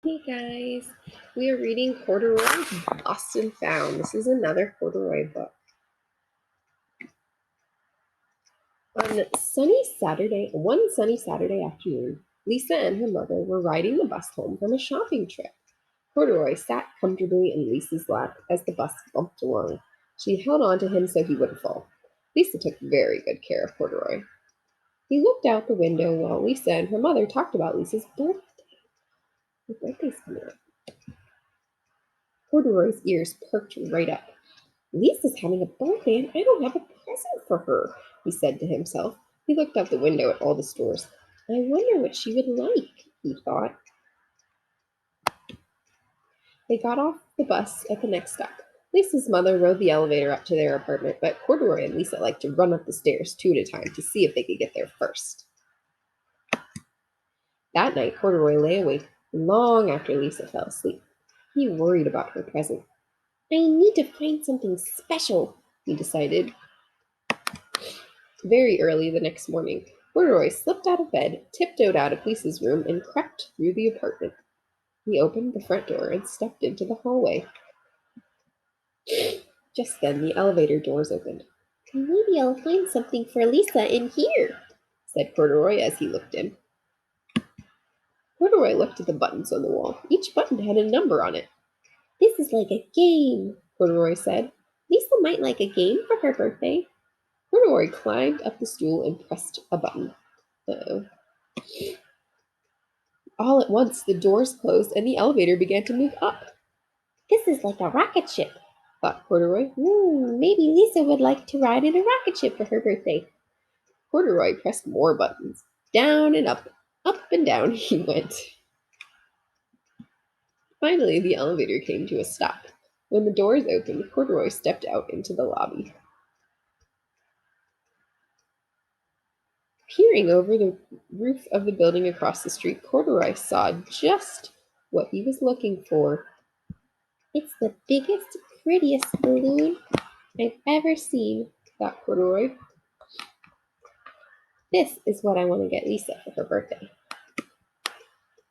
Hey guys, we are reading Corduroy Lost and Found. This is another Corduroy book. One sunny Saturday afternoon, Lisa and her mother were riding the bus home from a shopping trip. Corduroy sat comfortably in Lisa's lap as the bus bumped along. She held on to him so he wouldn't fall. Lisa took very good care of Corduroy. He looked out the window while Lisa and her mother talked about Lisa's birthday. Her birthday's coming up. Corduroy's ears perked right up. Lisa's having a birthday and I don't have a present for her, he said to himself. He looked out the window at all the stores. I wonder what she would like, he thought. They got off the bus at the next stop. Lisa's mother rode the elevator up to their apartment, but Corduroy and Lisa liked to run up the stairs two at a time to see if they could get there first. That night, Corduroy lay awake long after Lisa fell asleep. He worried about her present. I need to find something special, he decided. Very early the next morning, Corduroy slipped out of bed, tiptoed out of Lisa's room, and crept through the apartment. He opened the front door and stepped into the hallway. Just then, the elevator doors opened. Maybe I'll find something for Lisa in here, said Corduroy as he looked in. Corduroy looked at the buttons on the wall. Each button had a number on it. This is like a game, Corduroy said. Lisa might like a game for her birthday. Corduroy climbed up the stool and pressed a button. Uh-oh. All at once, the doors closed and the elevator began to move up. This is like a rocket ship, thought Corduroy. Maybe Lisa would like to ride in a rocket ship for her birthday. Corduroy pressed more buttons. Down and up and down he went. Finally, the elevator came to a stop. When the doors opened, Corduroy stepped out into the lobby. Peering over the roof of the building across the street, Corduroy saw just what he was looking for. It's the biggest, prettiest balloon I've ever seen, thought Corduroy. This is what I want to get Lisa for her birthday.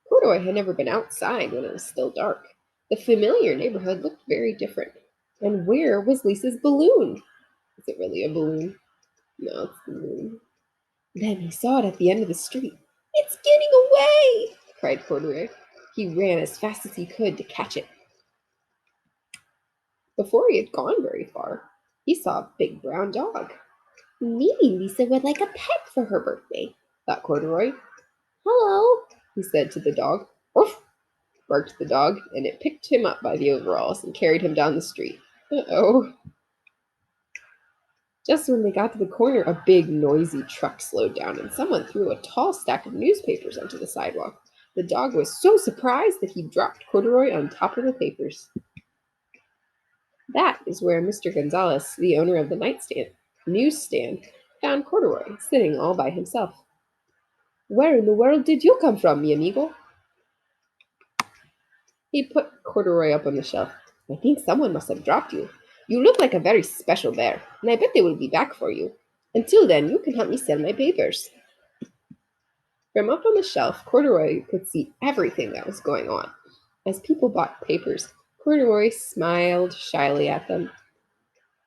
Corduroy had never been outside when it was still dark. The familiar neighborhood looked very different. And where was Lisa's balloon? Is it really a balloon? No, it's the moon. Then he saw it at the end of the street. It's getting away! Cried Corduroy. He ran as fast as he could to catch it. Before he had gone very far, he saw a big brown dog. Maybe Lisa would like a pet for her birthday, thought Corduroy. Hello, he said to the dog. Woof, barked the dog, and it picked him up by the overalls and carried him down the street. Uh-oh. Just when they got to the corner, a big, noisy truck slowed down, and someone threw a tall stack of newspapers onto the sidewalk. The dog was so surprised that he dropped Corduroy on top of the papers. That is where Mr. Gonzalez, the owner of the newsstand, found Corduroy sitting all by himself. Where in the world did you come from, mi amigo? He put Corduroy up on the shelf. I think someone must have dropped you. You look like a very special bear, and I bet they will be back for you. Until then, you can help me sell my papers. From up on the shelf, Corduroy could see everything that was going on. As people bought papers, Corduroy smiled shyly at them.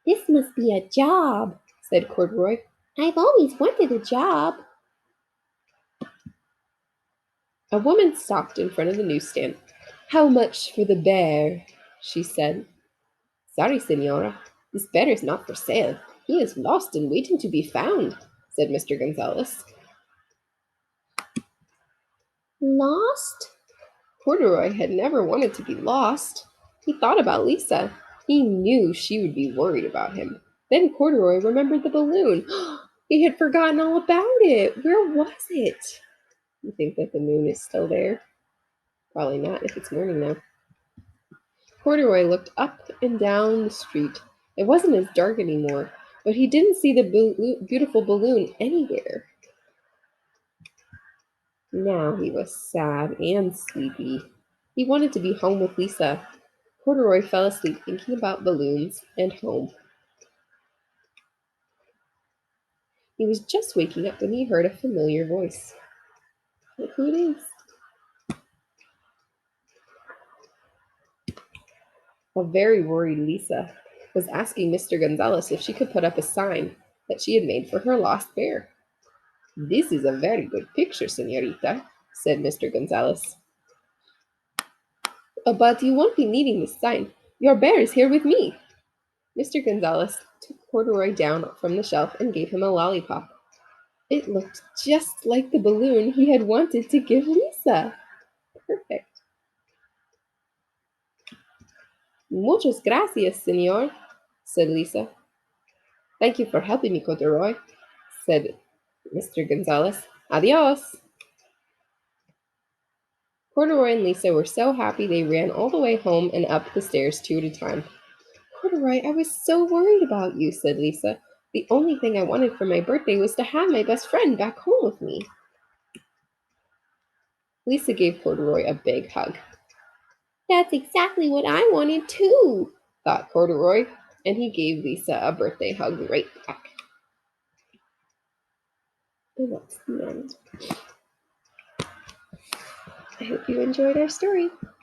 This must be a job, said Corduroy. I've always wanted a job. A woman stopped in front of the newsstand. How much for the bear? She said. Sorry, senora. This bear is not for sale. He is lost and waiting to be found, said Mr. Gonzalez. Lost? Corduroy had never wanted to be lost. He thought about Lisa. He knew she would be worried about him. Then Corduroy remembered the balloon. He had forgotten all about it. Where was it? You think that the moon is still there? Probably not if it's morning now. Corduroy looked up and down the street. It wasn't as dark anymore, but he didn't see the beautiful balloon anywhere. Now he was sad and sleepy. He wanted to be home with Lisa. Corduroy fell asleep thinking about balloons and home. He was just waking up when he heard a familiar voice. Look who it is. A very worried Lisa was asking Mr. Gonzalez if she could put up a sign that she had made for her lost bear. "This is a very good picture, señorita," said Mr. Gonzalez. "But you won't be needing this sign. Your bear is here with me." Mr. Gonzalez took Corduroy down from the shelf and gave him a lollipop. It looked just like the balloon he had wanted to give Lisa. Perfect. "Muchas gracias, señor," said Lisa. "Thank you for helping me, Corduroy," said Mr. Gonzalez. "Adios." Corduroy and Lisa were so happy they ran all the way home and up the stairs two at a time. "Corduroy, I was so worried about you," said Lisa. "The only thing I wanted for my birthday was to have my best friend back home with me." Lisa gave Corduroy a big hug. "That's exactly what I wanted too," thought Corduroy, and he gave Lisa a birthday hug right back. And that's the end. I hope you enjoyed our story.